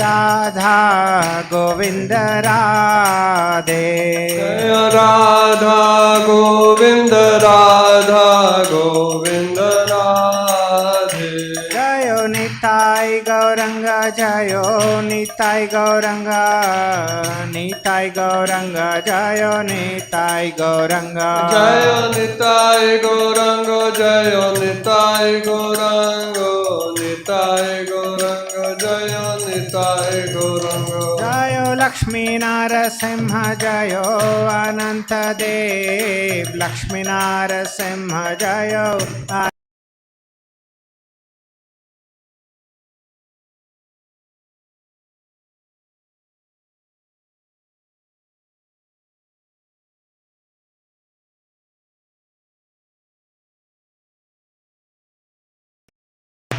राधा गोविंद राधे जय राधा गोविंद राधे जयो निताय गौरंग जयो निताय गौरंग निताय गौरंग जयो निताय गौरंग जय निताय गौरंग जय निताय गौरंग निताय गौरंग जय निताय गौरंग जयो लक्ष्मी नारसिंह जयो अनंत देव लक्ष्मी नारसिंह जयो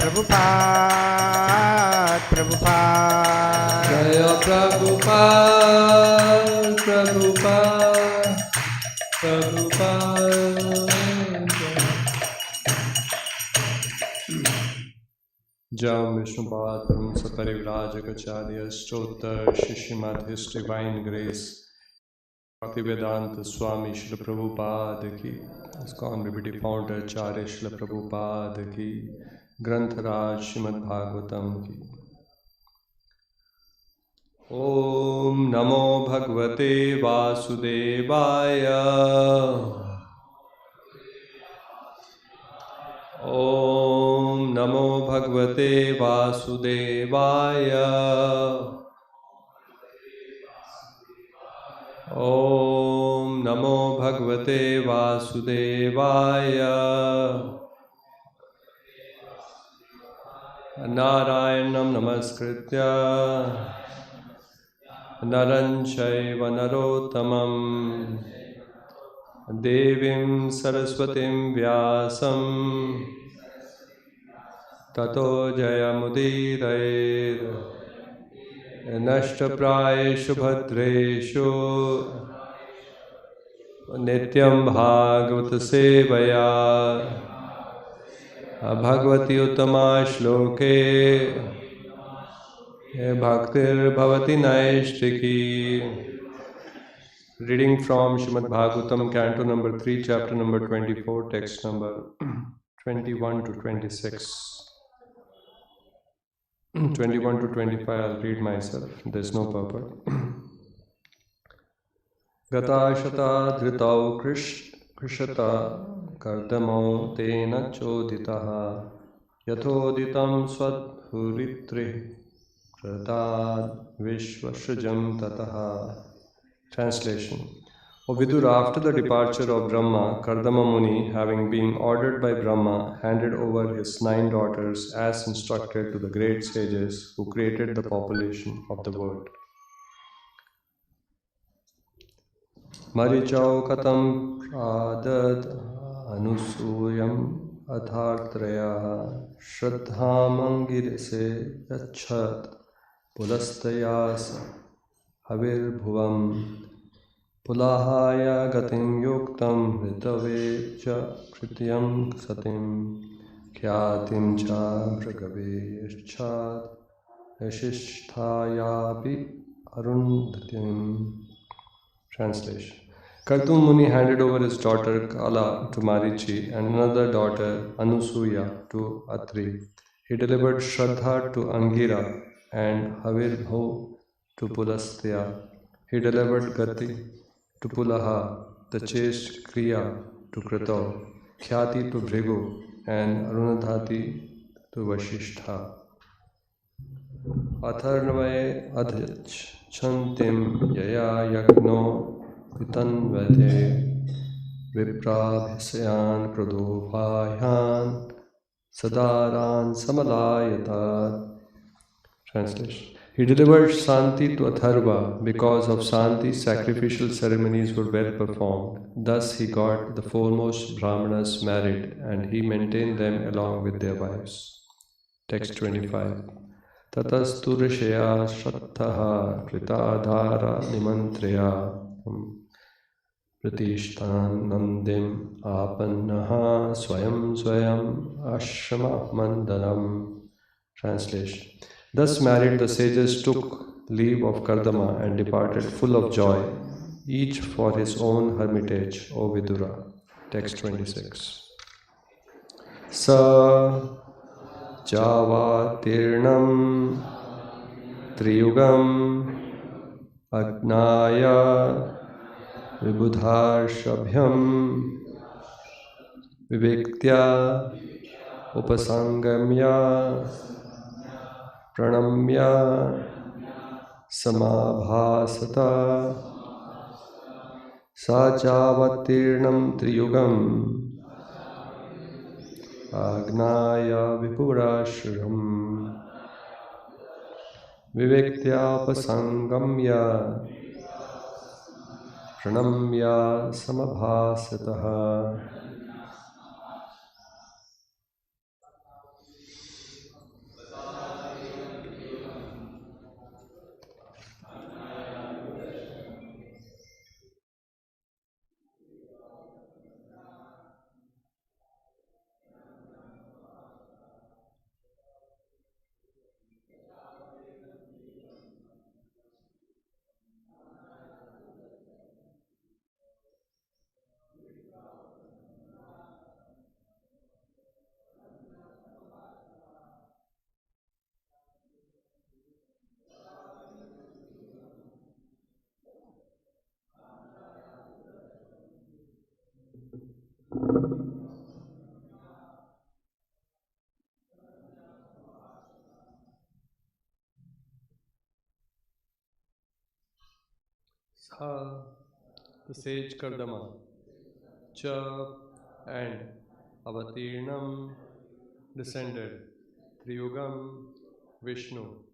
प्रभुपाद प्रभुपाद जय प्रभुपाद प्रभुपाद प्रभुपाद जय विष्णुपाद परम सपरिव्राजकाचार्य स्तोत्र शिष्यमत his divine grace Bhaktivedanta Swamy Srila Prabhupada ki, ISKCON Deputy Founder Acharya Srila Prabhupada ki, Grantharaj Srimad Bhagavatam ki. Om Namo Bhagavate Vasudevaya. Om Namo Bhagavate Vasudevaya. Om Namo Bhagavate Vasudevaya. Narayanam Namaskritya Naran Chaiva Narottamam Devim Saraswatim Vyasam Tato Jayamudirair Nashtaprayeshu Bhadreshu Nityam Bhagavata Sevaya Bhagavati Uttama Shloke Bhaktir Bhavati Naishtiki. Reading from Srimad Bhagavatam, Canto number 3, chapter number 24, text number 21 to 26. 21 to 25, I'll read myself, there's no purport. Gata shata dhritau krishata kardamo tena choditaha yathoditam swadhuritri kratad vishvashrajam tataha. Translation. O Vidur, after the departure of Brahma, Kardama Muni, having been ordered by Brahma, handed over his 9 daughters as instructed to the great sages who created the population of the world. Marichau katam pradad anusuyam athartraya shraddham angirse yachat pulastayas havir bhuvam Pulahaya gatim yuktam ritave cha krityam satim kyatim cha bragave ischad yashishtayapi arundhatim. Translation. Kartum Muni handed over his daughter Kala to Marichi and another daughter Anusuya to Atri. He delivered Shraddha to Angira and Havirbhu to Pulastya. He delivered Gati to Pulaha, the chaste Kriya to Krito, Khyati to Bhrigu, and Arunadhati to Vashishtha. Atharnavaye adhichantim yaya yagno pitanvate viprabhisyan pradobhayan sadaran samalayata. Translation. He delivered Santi to Atharva. Because of Santi, sacrificial ceremonies were well performed. Thus he got the foremost Brahmanas married and he maintained them along with their wives. Text 25. Tatastu rishaya shrattaha kritadhara nimantraya pratishtan nandim apannaha swayam swayam ashrama mandanam. Translation. Thus married, the sages took leave of Kardama and departed full of joy, each for his own hermitage, O Vidura. Text 26. Sa Javatirnam Triyugam Agnaya Vibudharshabhyam Vivektya Upasangamya Pranamya Samabhasata Sajavatirnam Triyugam Agnaya Vipurashram Vivektyapasangamya Pranamya Samabhasataha. Sa, the sage Kardama, Cha, and Avatirnam, descended, Triyugam, Vishnu,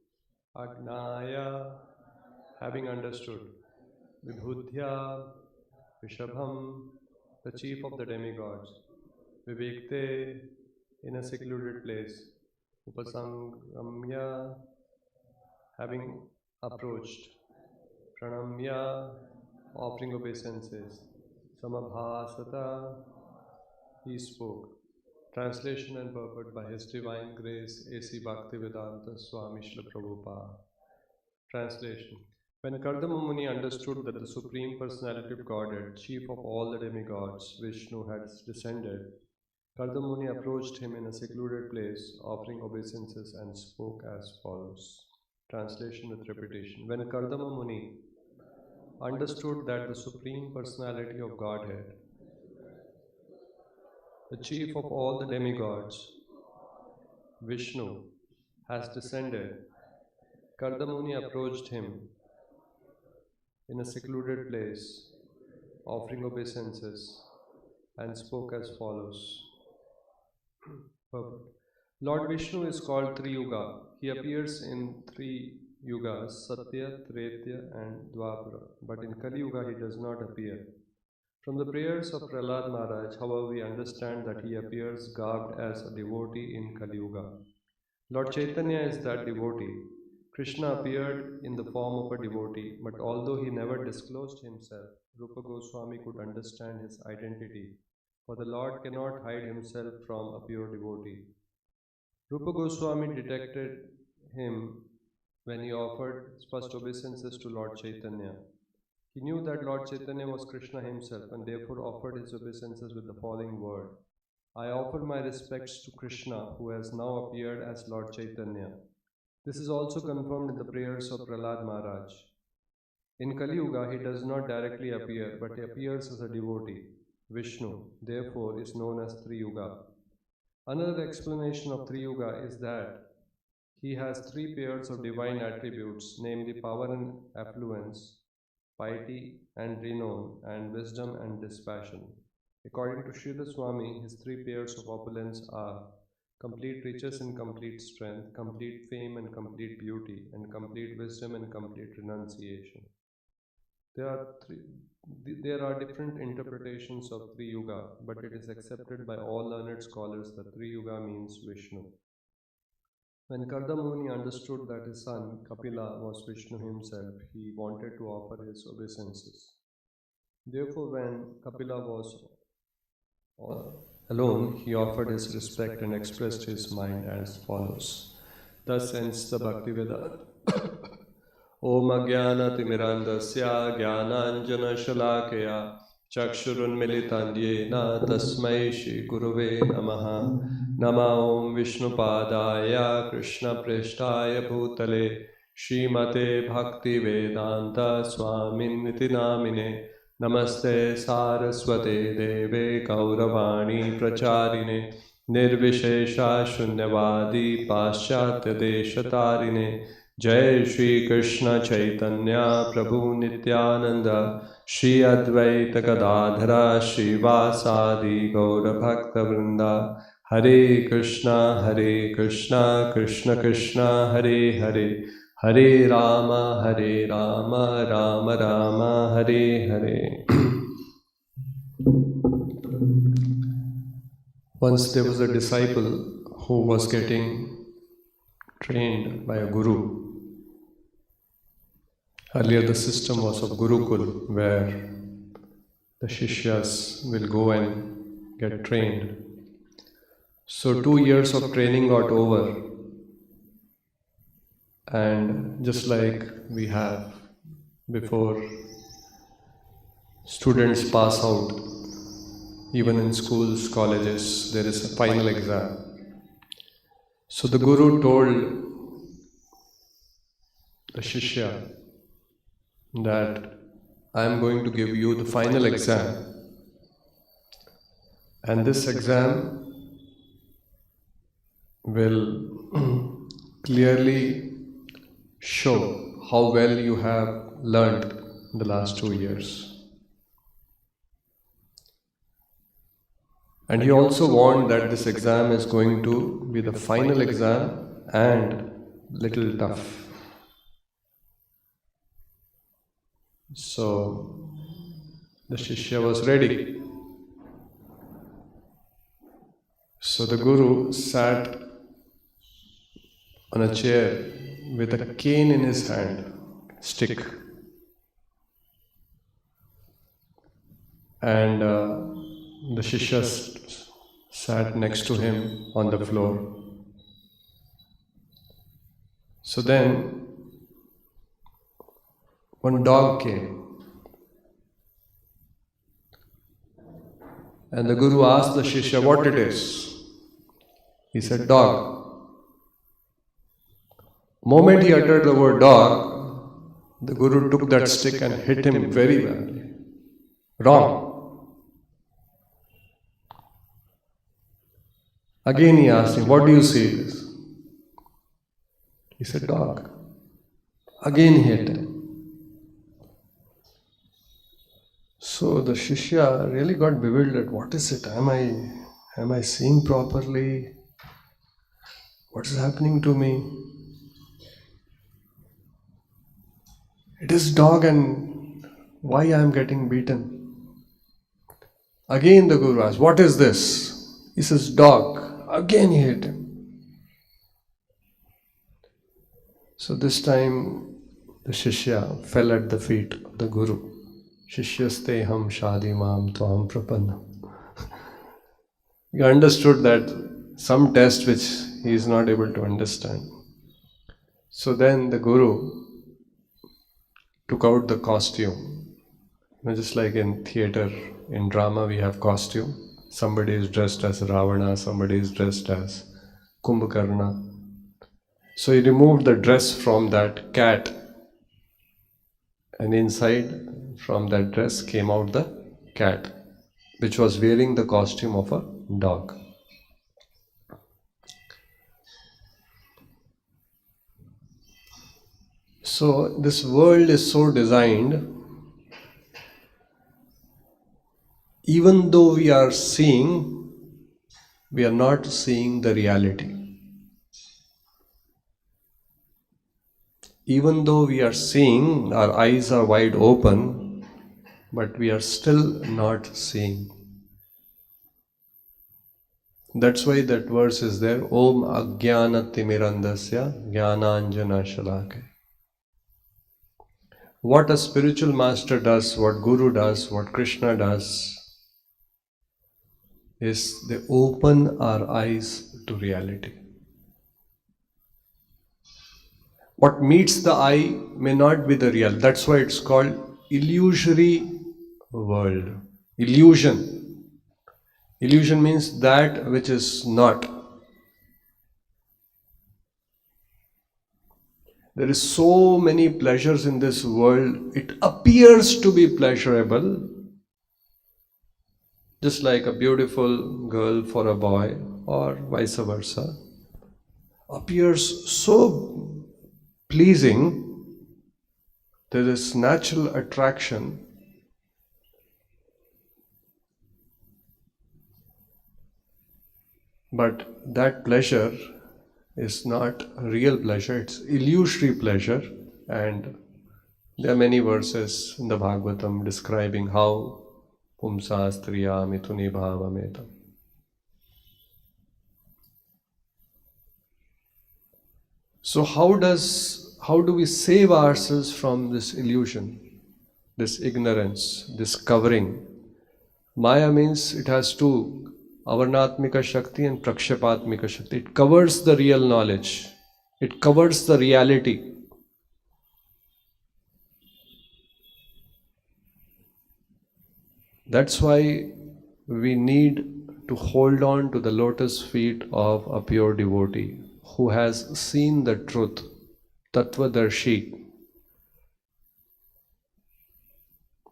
Agnaya, having understood, Vibhudhya, Vishabham, the chief of the demigods, Vivekte, in a secluded place, Upasangamya, having approached, Pranamya, offering obeisances, Samabhasata, he spoke. Translation and purport by His Divine Grace A.C. Bhaktivedanta Swamy Srila Prabhupada. Translation. When Kardama Muni understood that the Supreme Personality of Godhead, chief of all the demigods, Vishnu, had descended, Kardama Muni approached him in a secluded place, offering obeisances, and spoke as follows. Translation with repetition. When Kardama Muni understood that the Supreme Personality of Godhead, the chief of all the demigods, Vishnu, has descended, Kardama Muni approached him in a secluded place, offering obeisances, and spoke as follows. Lord Vishnu is called Triyuga. He appears in 3 yugas, Satya, Tretya, and Dwapara. But in Kali Yuga he does not appear. From the prayers of Prahlad Maharaj, however, we understand that he appears garbed as a devotee in Kali Yuga. Lord Chaitanya is that devotee. Krishna appeared in the form of a devotee, but although he never disclosed himself, Rupa Goswami could understand his identity, for the Lord cannot hide himself from a pure devotee. Rupa Goswami detected him when he offered first obeisances to Lord Chaitanya. He knew that Lord Chaitanya was Krishna himself and therefore offered his obeisances with the following word: I offer my respects to Krishna, who has now appeared as Lord Chaitanya. This is also confirmed in the prayers of Prahlad Maharaj. In Kali Yuga, he does not directly appear, but he appears as a devotee. Vishnu, therefore, is known as Triyuga. Another explanation of Triyuga is that he has 3 pairs of divine attributes, namely power and affluence, piety and renown, and wisdom and dispassion. According to Srila Swamy, his 3 pairs of opulence are complete riches and complete strength, complete fame and complete beauty, and complete wisdom and complete renunciation. There are different interpretations of Tri Yuga, but it is accepted by all learned scholars that Tri Yuga means Vishnu. When Kardama Muni understood that his son Kapila was Vishnu himself, he wanted to offer his obeisances. Therefore, when Kapila was alone, he offered his respect and expressed his mind as follows. Thus ends the Bhakti Vedanta. Om Ajnanatimirandasya Jnananjana Shalakaya Chakshurunmilitan Yena Tasmai Shri Gurave Namaha. Nama Om Vishnupadaya Krishna Preshtaya Bhutale Srimate Bhakti Vedanta Swaminiti Namine Namaste Saraswate Deve Gauravani Pracharine Nirvishesha Shunyavadi Paschatya Deshatarine Jai Shri Krishna Chaitanya Prabhu Nityananda Shri Advaita Gadadhara Shri Vasadi Gaura Bhakta Vrinda Hare Krishna Krishna Krishna Hare Hare Hare Rama Rama Rama Hare Hare. Once there was a disciple who was getting trained by a guru. Earlier the system was of Gurukul, where the Shishyas will go and get trained. So 2 years of training got over, and just like we have before students pass out, even in schools, colleges, there is a final exam. So the Guru told the Shishya that I am going to give you the final exam, and this exam will clearly show how well you have learned the last 2 years. And he also warned that this exam is going to be the final exam and little tough. So the Shishya was ready. So the Guru sat on a chair with a cane in his hand, stick. And the Shishya sat next to him on the floor. So then one dog came, and the Guru asked the Shishya what it is. He said, dog. Moment he uttered the word dog, the Guru took that stick and hit him very badly. Wrong. Again he asked him, what do you see this? He said, dog. Again he hit him. So the Shishya really got bewildered. What is it? Am I seeing properly? What is happening to me? It is dog, and why I am getting beaten? Again the Guru asked, what is this? He says, dog. Again he hit him. So this time the Shishya fell at the feet of the Guru. Shishyaste ham shadi mam tvam prapanna. He understood that some test which he is not able to understand. So then the Guru took out the costume. Just like in theatre, in drama we have costume. Somebody is dressed as Ravana, somebody is dressed as Kumbhakarna. So he removed the dress from that cat, and inside from that dress came out the cat, which was wearing the costume of a dog. So this world is so designed, even though we are seeing, we are not seeing the reality. Even though we are seeing, our eyes are wide open, but we are still not seeing. That's why that verse is there, Om Ajnanatimirandasya Jnananjana Shalakaya. What a spiritual master does, what Guru does, what Krishna does, is they open our eyes to reality. What meets the eye may not be the real. That's why it's called illusory world. Illusion. Illusion means that which is not. There is so many pleasures in this world. It appears to be pleasurable, just like a beautiful girl for a boy, or vice versa. Appears so pleasing. There is natural attraction. But that pleasure is not real pleasure, it's illusory pleasure. And there are many verses in the Bhagavatam describing how pumsa striya mithuni bhavametam. So how do we save ourselves from this illusion, this ignorance, this covering? Maya means it has two, Avarnatmika Shakti and Prakshapatmika Shakti. It covers the real knowledge. It covers the reality. That's why we need to hold on to the lotus feet of a pure devotee who has seen the truth, Tattvadarshi.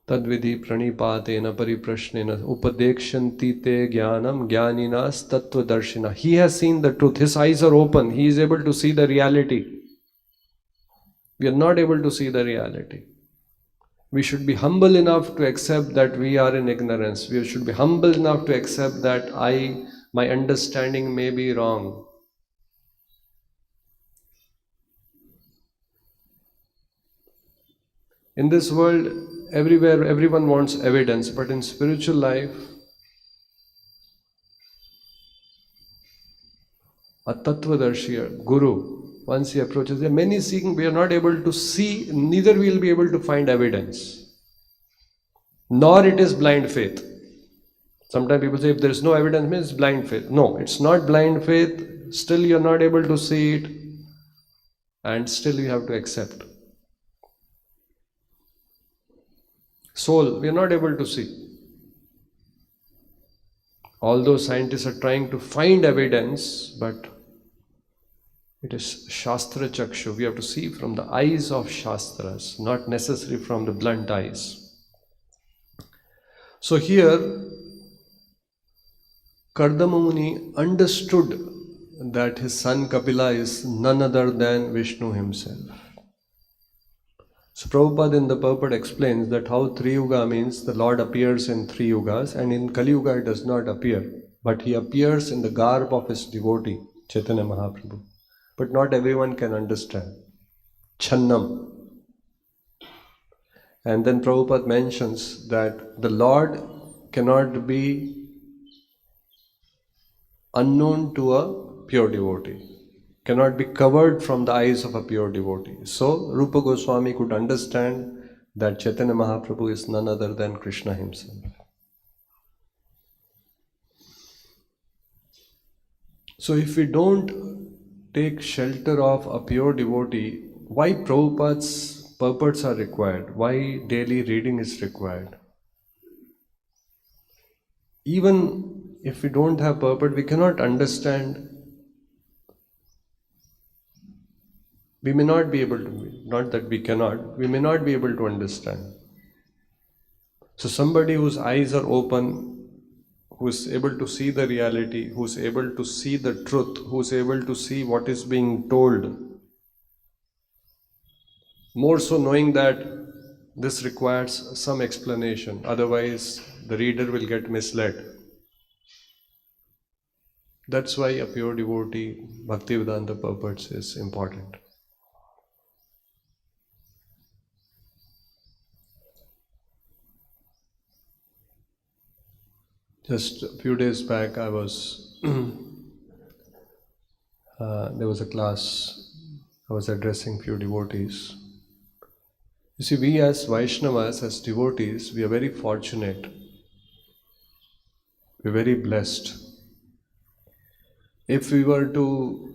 Tadvidhi pranipatena pariprashnena upadekshanti te jnanam jnaninas tattvadarshina. He has seen the truth. His eyes are open. He is able to see the reality. We are not able to see the reality. We should be humble enough to accept that we are in ignorance. We should be humble enough to accept that my understanding may be wrong. In this world, everywhere, everyone wants evidence, but in spiritual life, a Tattvadarshi, a Guru, once he approaches, there are many seeking, we are not able to see, neither we will be able to find evidence. Nor it is blind faith. Sometimes people say if there is no evidence, it means blind faith. No, it's not blind faith, still you are not able to see it, and still you have to accept. Soul, we are not able to see. Although scientists are trying to find evidence, but it is Shastra Chakshu. We have to see from the eyes of Shastras, not necessarily from the blunt eyes. So here, Kardama Muni understood that his son Kapila is none other than Vishnu himself. So Prabhupada in the purport explains that how Three Yuga means the Lord appears in Three Yugas, and in Kali Yuga it does not appear, but he appears in the garb of his devotee, Chaitanya Mahaprabhu. But not everyone can understand. Channam. And then Prabhupada mentions that the Lord cannot be unknown to a pure devotee, cannot be covered from the eyes of a pure devotee. So Rupa Goswami could understand that Chaitanya Mahaprabhu is none other than Krishna himself. So if we don't take shelter of a pure devotee, why Prabhupada's purports are required? Why daily reading is required? Even if we don't have purport, we cannot understand. We may not be able to, not that we cannot, we may not be able to understand. So somebody whose eyes are open, who is able to see the reality, who is able to see the truth, who is able to see what is being told, more so knowing that this requires some explanation, otherwise the reader will get misled. That's why a pure devotee, Bhaktivedanta purports is important. Just a few days back, I was there was a class. I was addressing few devotees. You see, we as Vaishnavas, as devotees, we are very fortunate. We're very blessed. If we were to,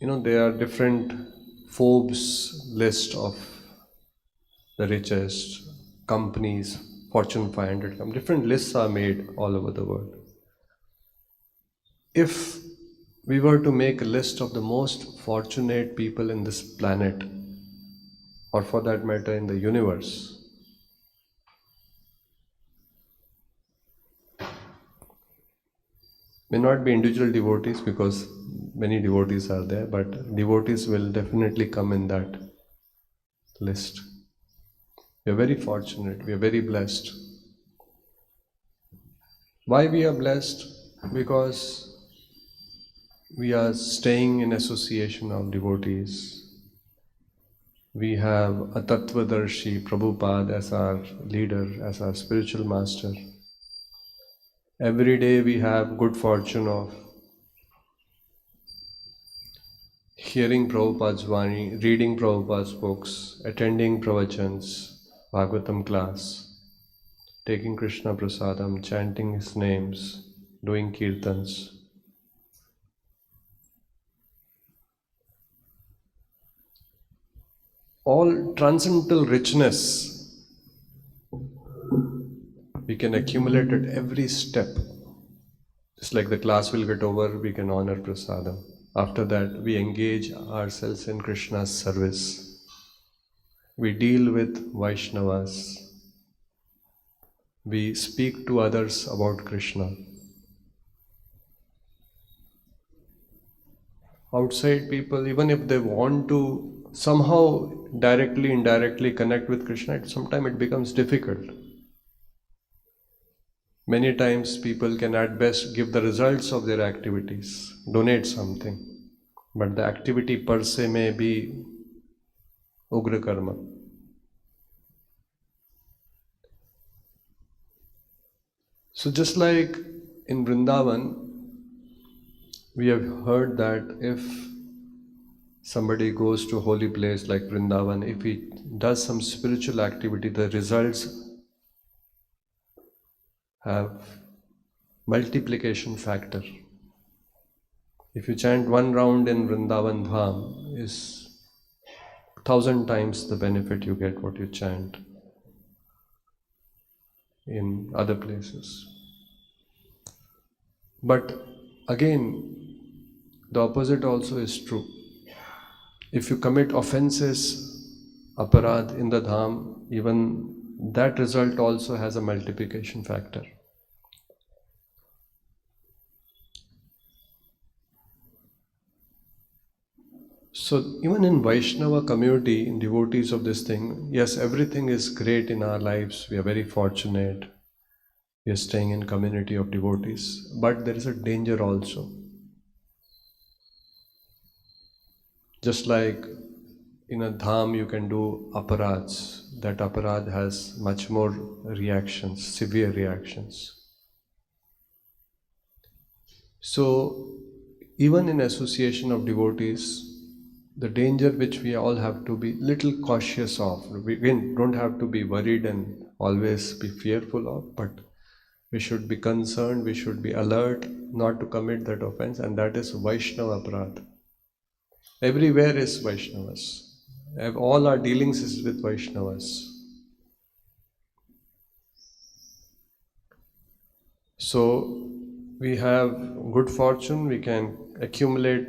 there are different Forbes list of the richest companies, Fortune 500, different lists are made all over the world. If we were to make a list of the most fortunate people in this planet, or for that matter in the universe, may not be individual devotees because many devotees are there, but devotees will definitely come in that list. We are very fortunate, we are very blessed. Why we are blessed? Because we are staying in association of devotees. We have a Tattvadarshi, Prabhupada, as our leader, as our spiritual master. Every day we have good fortune of hearing Prabhupada's Vani, reading Prabhupada's books, attending pravachans, Bhagavatam class, taking Krishna Prasadam, chanting his names, doing kirtans. All transcendental richness we can accumulate at every step. Just like the class will get over, we can honor prasadam. After that, we engage ourselves in Krishna's service. We deal with Vaishnavas. We speak to others about Krishna. Outside people, even if they want to somehow directly, indirectly connect with Krishna, sometimes it becomes difficult. Many times people can at best give the results of their activities, donate something, but the activity per se may be ugra karma. So just like in Vrindavan, we have heard that if somebody goes to a holy place like Vrindavan, if he does some spiritual activity, the results have multiplication factor. If you chant one round in Vrindavan Dham, is 1,000 times the benefit you get what you chant in other places. But again, the opposite also is true. If you commit offences, aparadh in the Dham, even that result also has a multiplication factor. So even in Vaishnava community, in devotees of this thing, yes, everything is great in our lives. We are very fortunate. We are staying in community of devotees. But there is a danger also. Just like in a dham you can do aparadhs, that aparadh has much more reactions, severe reactions. So even in association of devotees, the danger which we all have to be little cautious of. We again don't have to be worried and always be fearful of, but we should be concerned, we should be alert not to commit that offense, and that is Vaishnava aparadh. Everywhere is Vaishnavas. All our dealings is with Vaishnavas. So we have good fortune, we can accumulate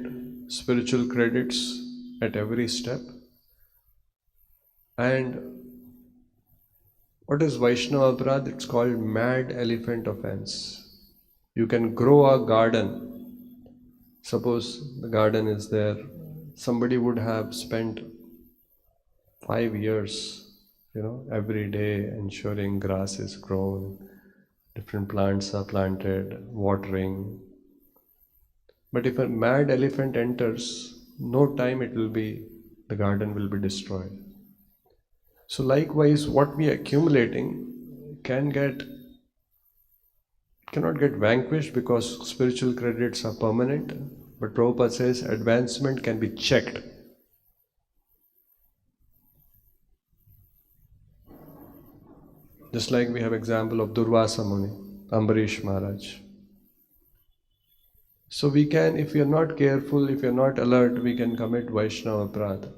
spiritual credits at every step. And what is Vaishnava aparadh? It's called mad elephant offense. You can grow a garden. Suppose the garden is there. Somebody would have spent 5 years, every day ensuring grass is grown, different plants are planted, watering. But if a mad elephant enters, no time the garden will be destroyed. So likewise, what we are accumulating cannot get vanquished because spiritual credits are permanent. But Prabhupada says advancement can be checked. Just like we have example of Durvasa Muni, Ambarish Maharaj. So we can, if we are not careful, if we are not alert, we can commit Vaishnava aparadh.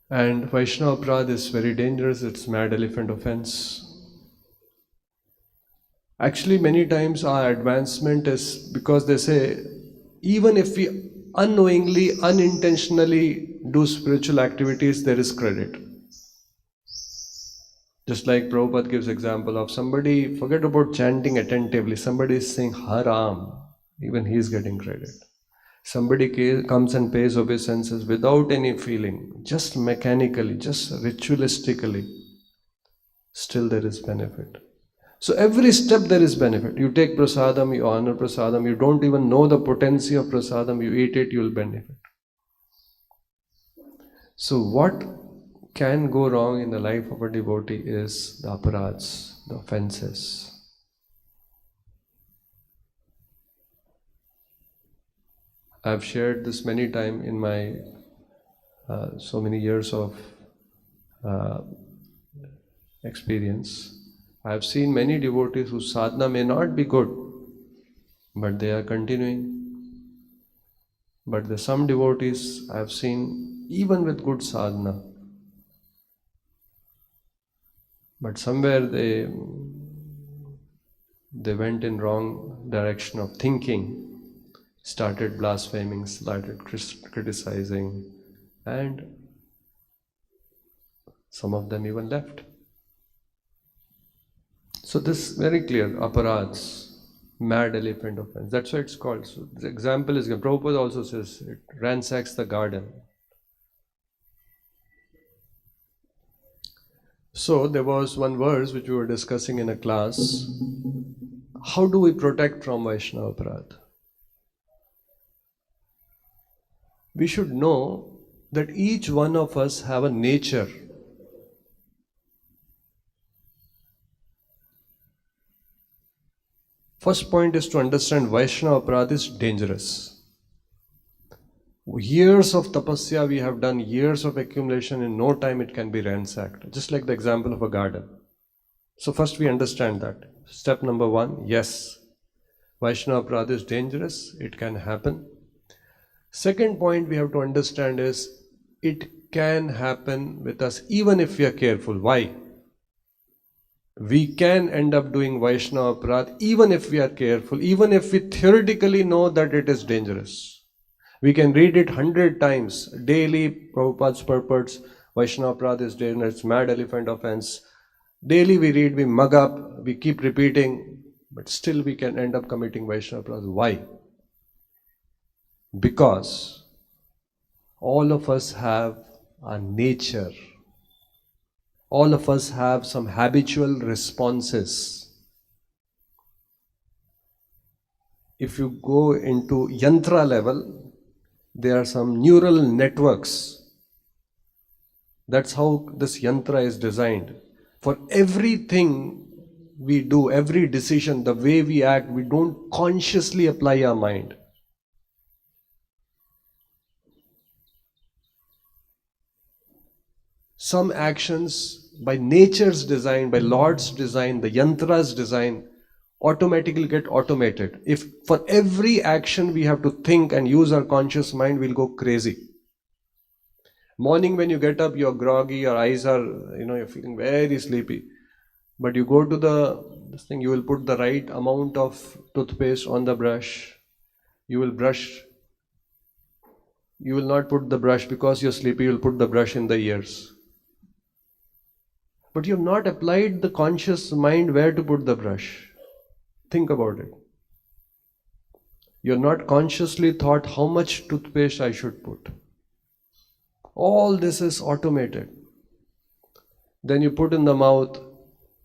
And Vaishnava Aparadha is very dangerous, it's mad elephant offense. Actually, many times our advancement is because they say, even if we unknowingly, unintentionally do spiritual activities, there is credit. Just like Prabhupada gives example of somebody, forget about chanting attentively, somebody is saying Haram, even he is getting credit. Somebody comes and pays obeisances without any feeling, just mechanically, just ritualistically, still there is benefit. So every step there is benefit. You take prasadam, you honor prasadam, you don't even know the potency of prasadam, you eat it, you will benefit. So what can go wrong in the life of a devotee is the aparads, the offenses. I've shared this many times in my so many years of experience. I've seen many devotees whose sadhana may not be good, but they are continuing. But there's some devotees I've seen even with good sadhana, but somewhere they went in wrong direction of thinking, started blaspheming, started criticizing, and some of them even left. So this is very clear, aparads, mad elephant offense. That's why it's called. So the example is, Prabhupada also says, it ransacks the garden. So there was one verse which we were discussing in a class. How do we protect from Vaishnava aparadha? We should know that each one of us have a nature. First point is to understand Vaishnava aparadha is dangerous. Years of tapasya we have done, years of accumulation, in no time it can be ransacked. Just like the example of a garden. So first we understand that. Step number one, yes, Vaishnava aparadha is dangerous, it can happen. Second point we have to understand is, it can happen with us even if we are careful. Why? We can end up doing Vaishnava aparadha even if we are careful, even if we theoretically know that it is dangerous. We can read it 100 times daily. Prabhupada's purports, Vaishnava aparadha is dangerous, mad elephant offense. Daily we read, we mug up, we keep repeating, but still we can end up committing Vaishnava aparadha. Why? Because all of us have a nature. All of us have some habitual responses. If you go into yantra level, there are some neural networks. That's how this yantra is designed. For everything we do, every decision, the way we act, we don't consciously apply our mind. Some actions, by nature's design, by Lord's design, the yantra's design, automatically get automated. If for every action we have to think and use our conscious mind, we'll go crazy. Morning when you get up, you're groggy, your eyes are, you're feeling very sleepy. But you go to this thing, you will put the right amount of toothpaste on the brush. You will brush. You will not put the brush because you're sleepy, you'll put the brush in the ears. But you've not applied the conscious mind where to put the brush. Think about it. You're not consciously thought how much toothpaste I should put. All this is automated. Then you put in the mouth,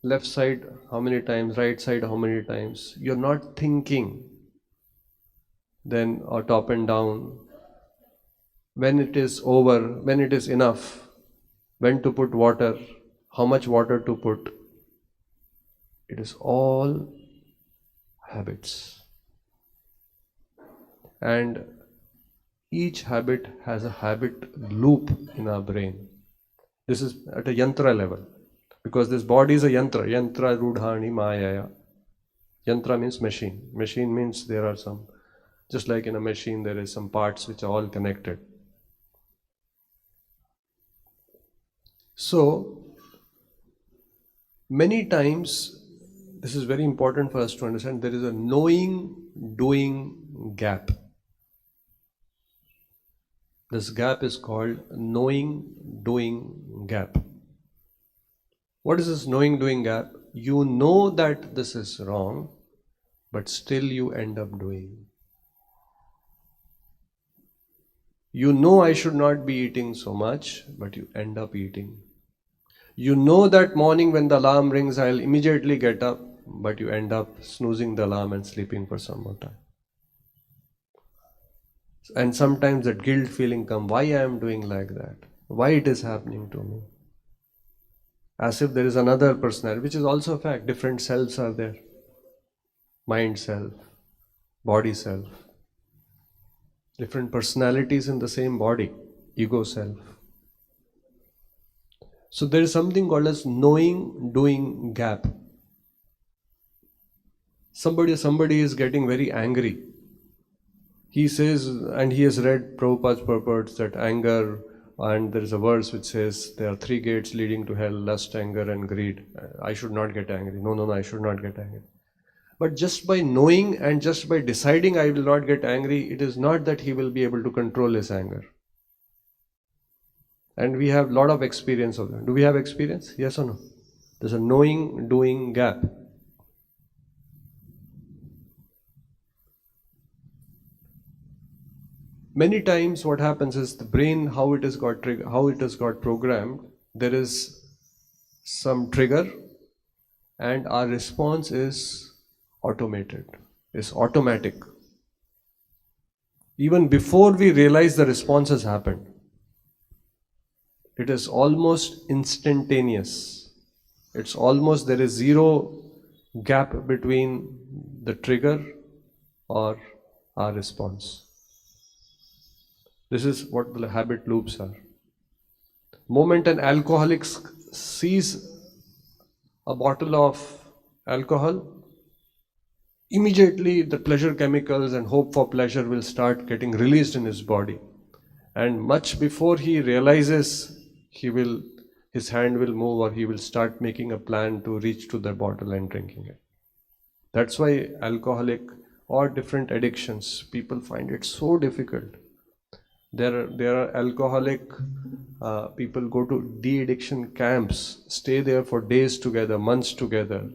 left side how many times, right side how many times. You're not thinking. Then or top and down. When it is over, when it is enough, when to put water, how much water to put. It is all habits. And each habit has a habit loop in our brain. This is at a yantra level. Because this body is a yantra. Yantra rudhani mayaya. Yantra means machine. Machine means there are some, just like in a machine there is some parts which are all connected. So, many times, this is very important for us to understand, there is a knowing-doing gap. This gap is called knowing-doing gap. What is this knowing-doing gap? You know that this is wrong, but still you end up doing. You know I should not be eating so much, but you end up eating. You know that morning when the alarm rings, I'll immediately get up, but you end up snoozing the alarm and sleeping for some more time. And sometimes that guilt feeling comes, why I am doing like that? Why it is happening to me? As if there is another personality, which is also a fact. Different selves are there. Mind self, body self. Different personalities in the same body, ego self. So there is something called as knowing-doing gap. Somebody is getting very angry. He says, and he has read Prabhupada's purports that anger, and there is a verse which says there are 3 gates leading to hell: lust, anger and greed. I should not get angry. No, I should not get angry. But just by knowing and just by deciding I will not get angry, it is not that he will be able to control his anger. And we have a lot of experience of that. Do we have experience? Yes or no? There's a knowing-doing gap. Many times what happens is the brain, how it has got programmed, there is some trigger and our response is automated, is automatic. Even before we realize the response has happened, it is almost instantaneous. It's almost, there is zero gap between the trigger or our response. This is what the habit loops are. Moment an alcoholic sees a bottle of alcohol, immediately the pleasure chemicals and hope for pleasure will start getting released in his body. And much before he realizes, his hand will move or he will start making a plan to reach to the bottle and drinking it. That's why alcoholic or different addictions, people find it so difficult. There are alcoholic people go to de-addiction camps, stay there for days together, months together.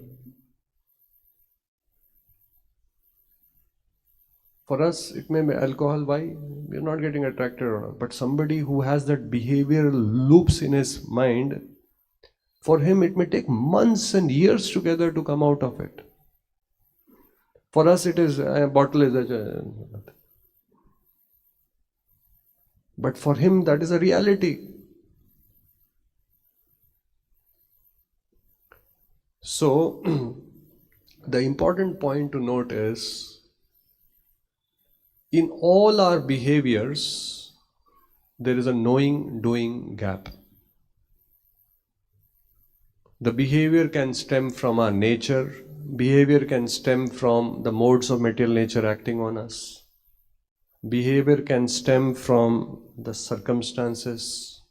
For us, it may be alcohol. Why? We're not getting attracted or not. But somebody who has that behavioral loops in his mind, for him it may take months and years together to come out of it. For us, it is a bottle is a. But for him, that is a reality. So, the important point to note is, in all our behaviors, there is a knowing-doing gap. The behavior can stem from our nature, behavior can stem from the modes of material nature acting on us. Behavior can stem from the circumstances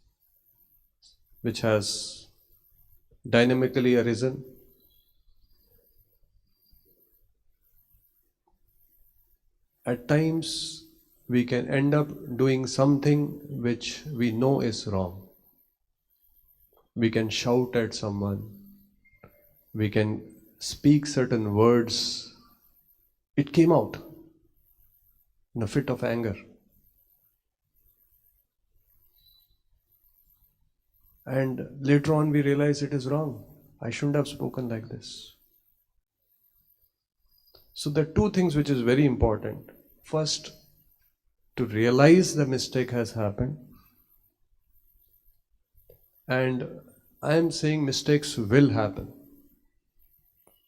which has dynamically arisen. At times, we can end up doing something which we know is wrong. We can shout at someone. We can speak certain words. It came out in a fit of anger. And later on we realize it is wrong. I shouldn't have spoken like this. So there are 2 things which is very important. First, to realize the mistake has happened. And I am saying mistakes will happen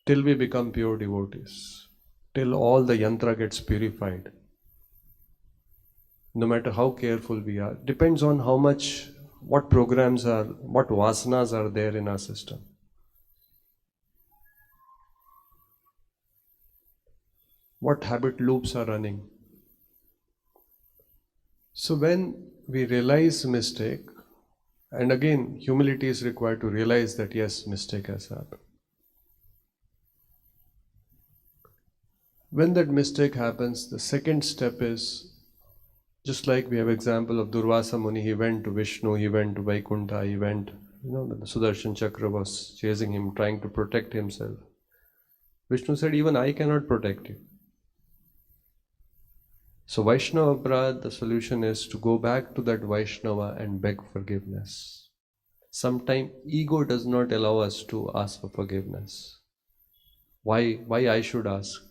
till we become pure devotees, till all the yantra gets purified. No matter how careful we are, depends on how much, what programs are, what vasanas are there in our system. What habit loops are running. So when we realize mistake, And again, humility is required to realize that yes, mistake has happened. When that mistake happens, the second step is, just like we have example of Durvasa Muni, he went to Vishnu, he went to Vaikuntha, he went, the Sudarshan Chakra was chasing him, trying to protect himself. Vishnu said, even I cannot protect you. So Vaisnava Aparadha, the solution is to go back to that Vaishnava and beg forgiveness. Sometimes ego does not allow us to ask for forgiveness. Why I should ask?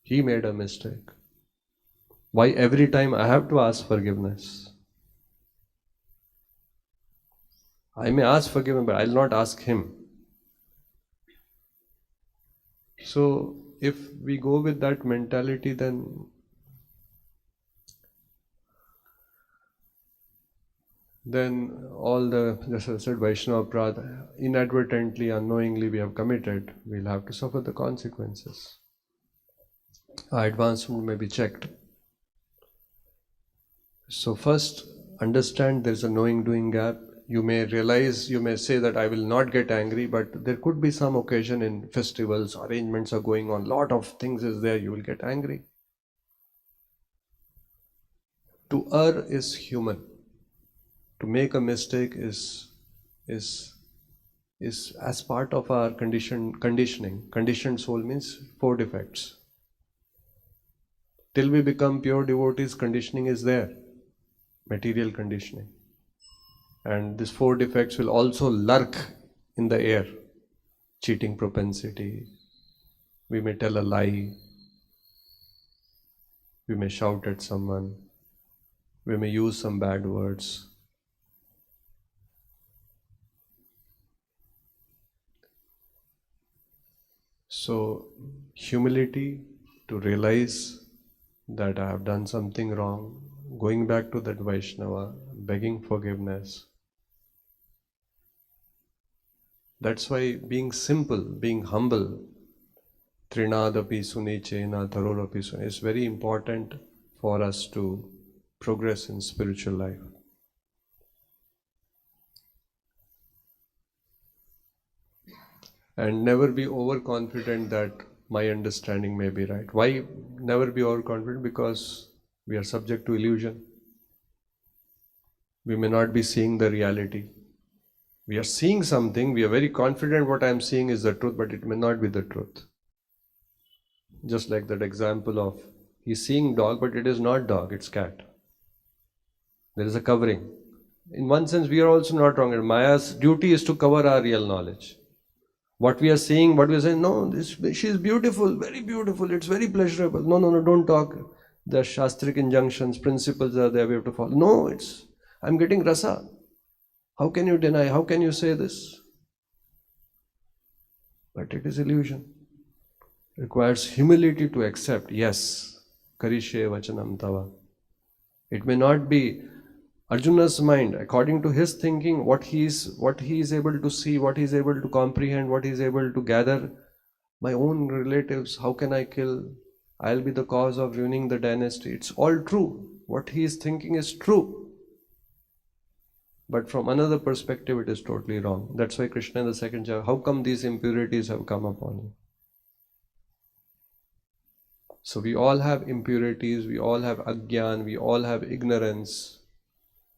He made a mistake. Why every time I have to ask forgiveness? I may ask forgiveness, but I'll not ask him. So if we go with that mentality, then all the, just as I said, Vaishnava Aparadha, inadvertently, unknowingly we have committed, we'll have to suffer the consequences. Our advancement may be checked. So first, understand there is a knowing-doing gap. You may realize, you may say that I will not get angry, but there could be some occasion in festivals, arrangements are going on, lot of things is there, you will get angry. To err is human. To make a mistake is as part of our conditioning. Conditioned soul means 4 defects. Till we become pure devotees, conditioning is there. Material conditioning. And these 4 defects will also lurk in the air. Cheating propensity. We may tell a lie. We may shout at someone. We may use some bad words. So, humility to realize that I have done something wrong, going back to that Vaishnava, begging forgiveness. That's why being simple, being humble, Trinadapi Sunichena Tharorapi Suni, is very important for us to progress in spiritual life. And never be overconfident that my understanding may be right. Why never be overconfident? Because we are subject to illusion. We may not be seeing the reality. We are seeing something, we are very confident what I am seeing is the truth, but it may not be the truth. Just like that example of, he's seeing dog, but it is not dog, it's cat. There is a covering. In one sense, we are also not wrong. And Maya's duty is to cover our real knowledge. What we are seeing, what we are saying, no, she is beautiful, very beautiful, it's very pleasurable. No, don't talk. The Shastric injunctions, principles are there, we have to follow. No, I'm getting rasa. How can you deny? How can you say this? But it is illusion. It requires humility to accept, yes, karishe vachanam tava. It may not be Arjuna's mind, according to his thinking, what he is able to see, what he is able to comprehend, what he is able to gather. My own relatives, how can I kill? I'll be the cause of ruining the dynasty. It's all true. What he is thinking is true. But from another perspective, it is totally wrong. That's why Krishna in the second chapter, how come these impurities have come upon you? So we all have impurities, we all have agyan, we all have ignorance.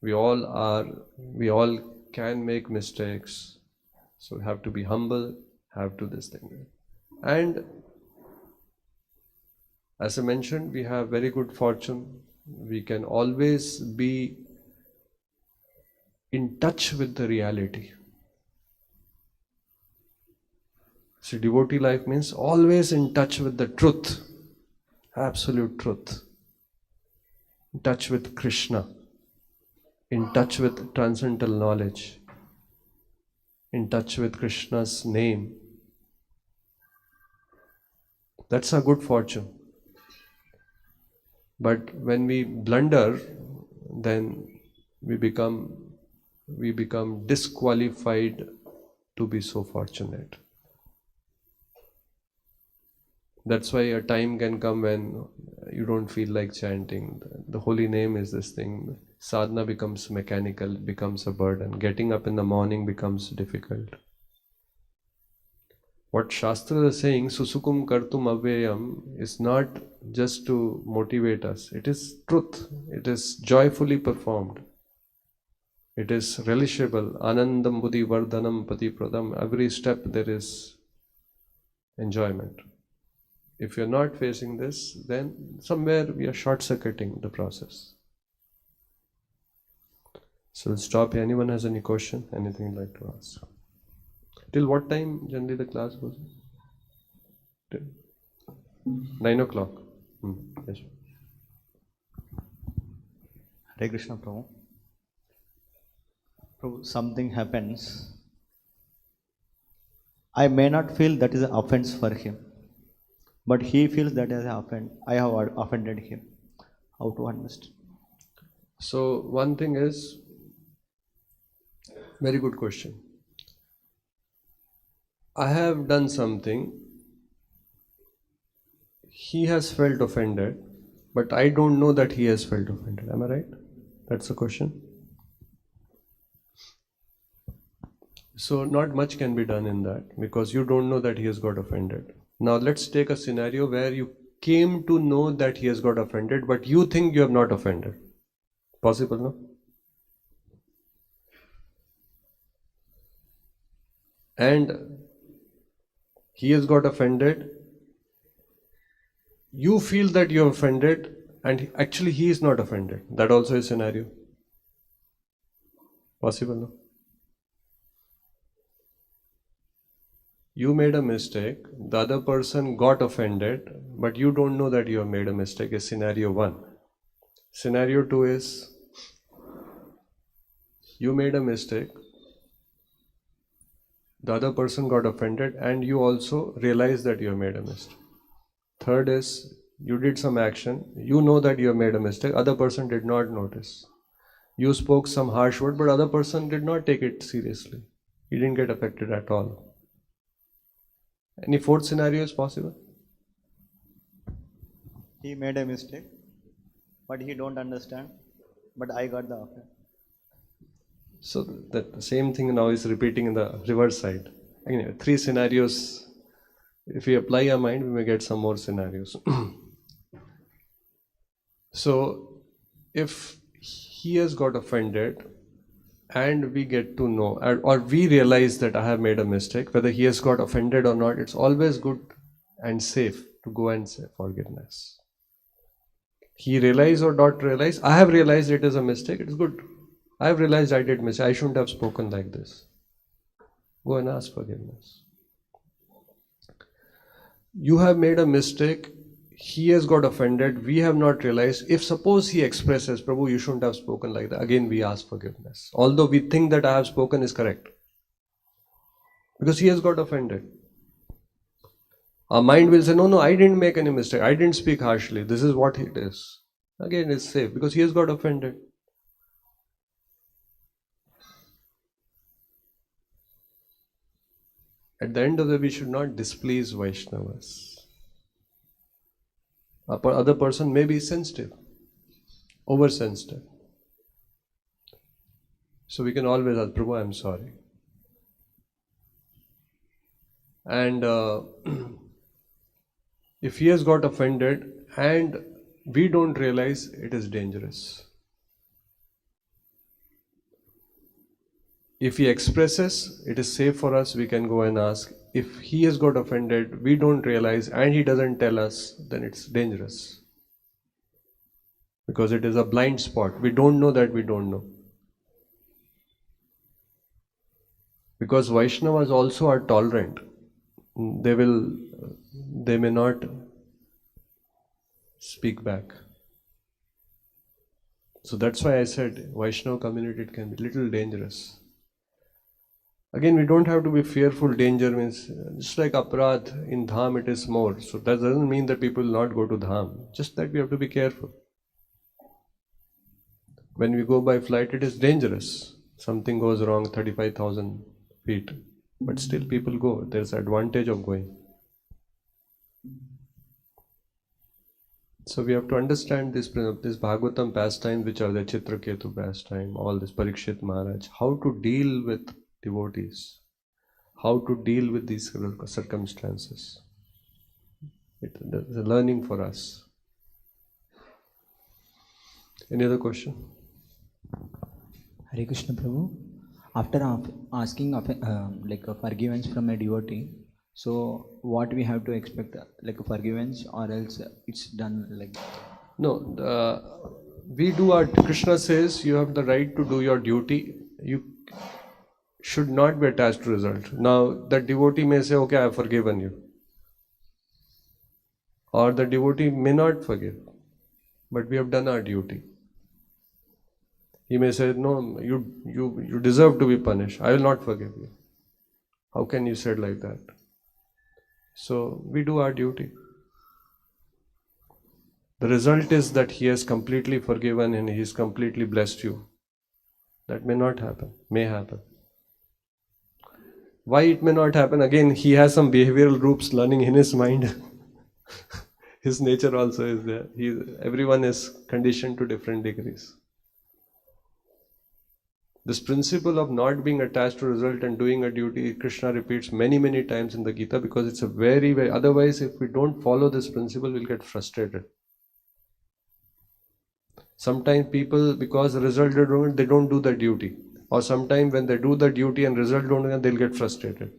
We all can make mistakes. So we have to be humble, have to this thing. And as I mentioned, we have very good fortune. We can always be in touch with the reality. See, devotee life means always in touch with the truth, absolute truth. In touch with Krishna. In touch with transcendental knowledge, in touch with Krishna's name. That's a good fortune. But when we blunder, then we become disqualified to be so fortunate. That's why a time can come when you don't feel like chanting. The holy name is this thing. Sadhana becomes mechanical, becomes a burden. Getting up in the morning becomes difficult. What Shastra is saying, Susukum Kartum Avyayam, is not just to motivate us. It is truth. It is joyfully performed. It is relishable. Anandam Buddhi Vardhanam Pati Pradam. Every step there is enjoyment. If you're not facing this, then somewhere we are short-circuiting the process. So we'll stop here. Anyone has any question? Anything you'd like to ask? Till what time generally the class goes? Till 9 o'clock. Yes. Hare Krishna Prabhu. Prabhu, something happens. I may not feel that is an offense for him, but he feels that as an offense. I have offended him. How to understand? So one thing is, very good question. I have done something, he has felt offended, but I don't know that he has felt offended. Am I right? That's the question. So not much can be done in that because you don't know that he has got offended. Now let's take a scenario where you came to know that he has got offended, but you think you have not offended. Possible, no? And he has got offended, you feel that you are offended, and actually he is not offended. That also is a scenario. Possible, no? You made a mistake, the other person got offended, but you don't know that you have made a mistake, is scenario 1. Scenario 2 is, you made a mistake, the other person got offended, and you also realize that you have made a mistake. Third is, you did some action, you know that you have made a mistake, other person did not notice. You spoke some harsh word, but other person did not take it seriously. He didn't get affected at all. Any fourth scenario is possible? He made a mistake, but he don't understand, but I got the offense. So that the same thing now is repeating in the reverse side. Anyway, 3 scenarios. If we apply our mind, we may get some more scenarios. So if he has got offended and we get to know, or we realize that I have made a mistake, whether he has got offended or not, it's always good and safe to go and say forgiveness. He realize or not realize, I have realized it is a mistake, it's good. I have realized I did mistake, I shouldn't have spoken like this. Go and ask forgiveness. You have made a mistake, he has got offended, we have not realized. If suppose he expresses, Prabhu, you shouldn't have spoken like that, again we ask forgiveness. Although we think that I have spoken is correct. Because he has got offended. Our mind will say, no, I didn't make any mistake, I didn't speak harshly, this is what it is. Again it's safe, because he has got offended. At the end of the day, we should not displease Vaishnavas. Other person may be sensitive, oversensitive. So we can always ask, Prabhu, I'm sorry. And if he has got offended and we don't realize, it is dangerous. If he expresses, it is safe for us, we can go and ask. If he has got offended, we don't realize and he doesn't tell us, then it's dangerous. Because it is a blind spot. We don't know that we don't know. Because Vaishnavas also are tolerant. They may not speak back. So that's why I said Vaishnava community, it can be little dangerous. Again, we don't have to be fearful. Danger means, just like aparadh in dham, it is more. So that doesn't mean that people will not go to dham. Just that we have to be careful. When we go by flight, it is dangerous. Something goes wrong, 35,000 feet. But still people go. There's advantage of going. So we have to understand this Bhagavatam pastime, which are the Chitraketu pastime, all this Parikshit Maharaj, how to deal with devotees, how to deal with these circumstances. It's a learning for us. Any other question? Hare Krishna Prabhu. After asking like a forgiveness from a devotee, so what we have to expect, like a forgiveness, or else it's done like? No, we do our. Krishna says you have the right to do your duty. You should not be attached to result. Now the devotee may say, "Okay, I have forgiven you," or the devotee may not forgive, but we have done our duty. He may say, "No, you deserve to be punished. I will not forgive you." How can you say it like that? So we do our duty. The result is that he has completely forgiven and he has completely blessed you. That may not happen, may happen. Why it may not happen? Again, he has some behavioral groups learning in his mind. His nature also is there. Everyone is conditioned to different degrees. This principle of not being attached to result and doing a duty, Krishna repeats many, many times in the Gita, because it's a very, very... Otherwise, if we don't follow this principle, we'll get frustrated. Sometimes people, because the result they don't do the duty. Or sometimes when they do the duty and result don't, they'll get frustrated.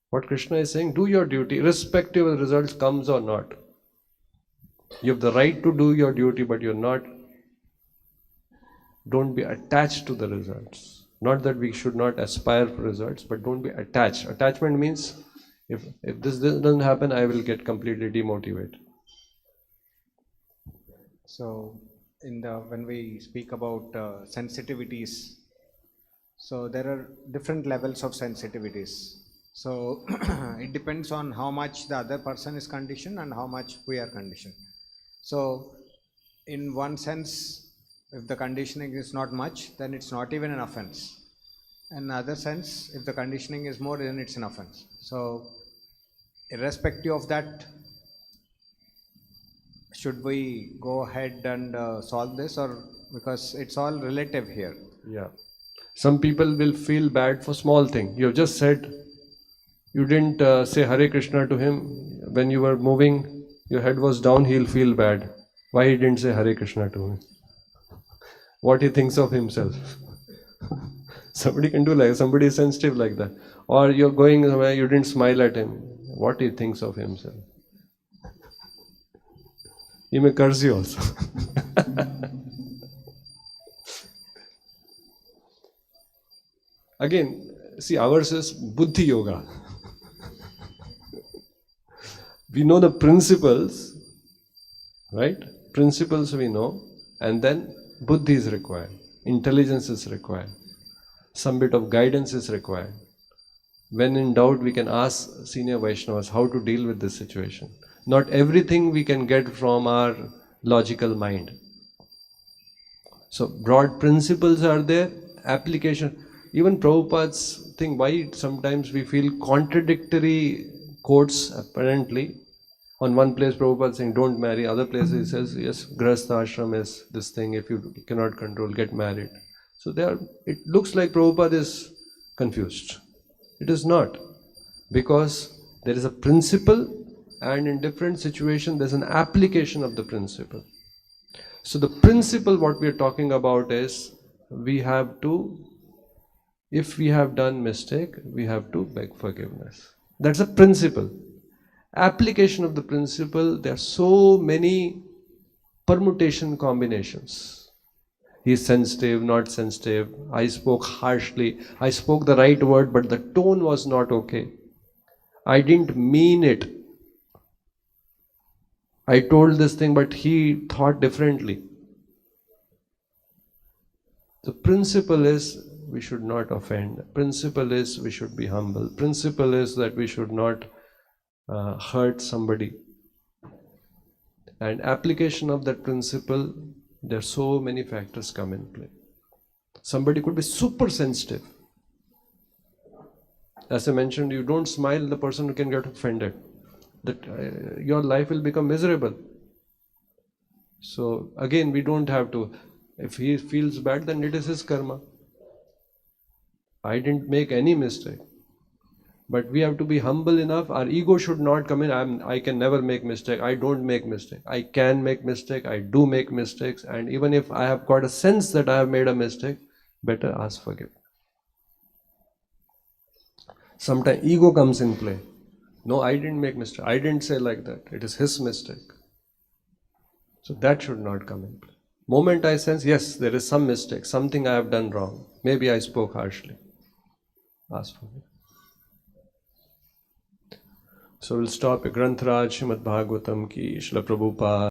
What Krishna is saying, do your duty, irrespective of the results comes or not. You have the right to do your duty, but you're not. Don't be attached to the results. Not that we should not aspire for results, but don't be attached. Attachment means, if this doesn't happen, I will get completely demotivated. So, when we speak about sensitivities, so there are different levels of sensitivities. So it depends on how much the other person is conditioned and how much we are conditioned. So in one sense, if the conditioning is not much, then it's not even an offense. In other sense, if the conditioning is more, then it's an offense. So irrespective of that, should we go ahead and solve this, or because it's all relative here? Yeah. Some people will feel bad for small thing. You have just said, you didn't say Hare Krishna to him. When you were moving, your head was down, he'll feel bad. Why he didn't say Hare Krishna to him? What he thinks of himself. Somebody can do like, somebody is sensitive like that. Or you're going somewhere, you didn't smile at him. What he thinks of himself. He may curse you also. Again, see, ours is Buddhi Yoga. We know the principles, right? Principles we know, and then Buddhi is required. Intelligence is required. Some bit of guidance is required. When in doubt, we can ask senior Vaishnavas how to deal with this situation. Not everything we can get from our logical mind. So broad principles are there, application. Even Prabhupada's thing, why sometimes we feel contradictory quotes apparently. On one place Prabhupada saying don't marry, other places he says yes, Grahastha ashram is this thing, if you cannot control, get married. So it looks like Prabhupada is confused. It is not, because there is a principle, and in different situations there's an application of the principle. So the principle what we are talking about is, we have to, if we have done mistake, we have to beg forgiveness. That's a principle. Application of the principle, there are so many permutation combinations. He is sensitive, not sensitive. I spoke harshly. I spoke the right word, but the tone was not okay. I didn't mean it. I told this thing, but he thought differently. The principle is, we should not offend. Principle is, we should be humble. Principle is that we should not hurt somebody. And application of that principle, there are so many factors come in play. Somebody could be super sensitive. As I mentioned, you don't smile, the person can get offended. That your life will become miserable. So again, we don't have to, if he feels bad, then it is his karma. I didn't make any mistake. But we have to be humble enough. Our ego should not come in. I can never make mistake. I don't make mistake. I can make mistake. I do make mistakes. And even if I have got a sense that I have made a mistake, better ask forgiveness. Sometimes ego comes in play. No, I didn't make mistake. I didn't say like that. It is his mistake. So that should not come in play. Moment I sense, yes, there is some mistake, something I have done wrong. Maybe I spoke harshly. Ask forgiveness. So we'll stop. Granthraj Srimad Bhagavatam ki Srila Prabhupada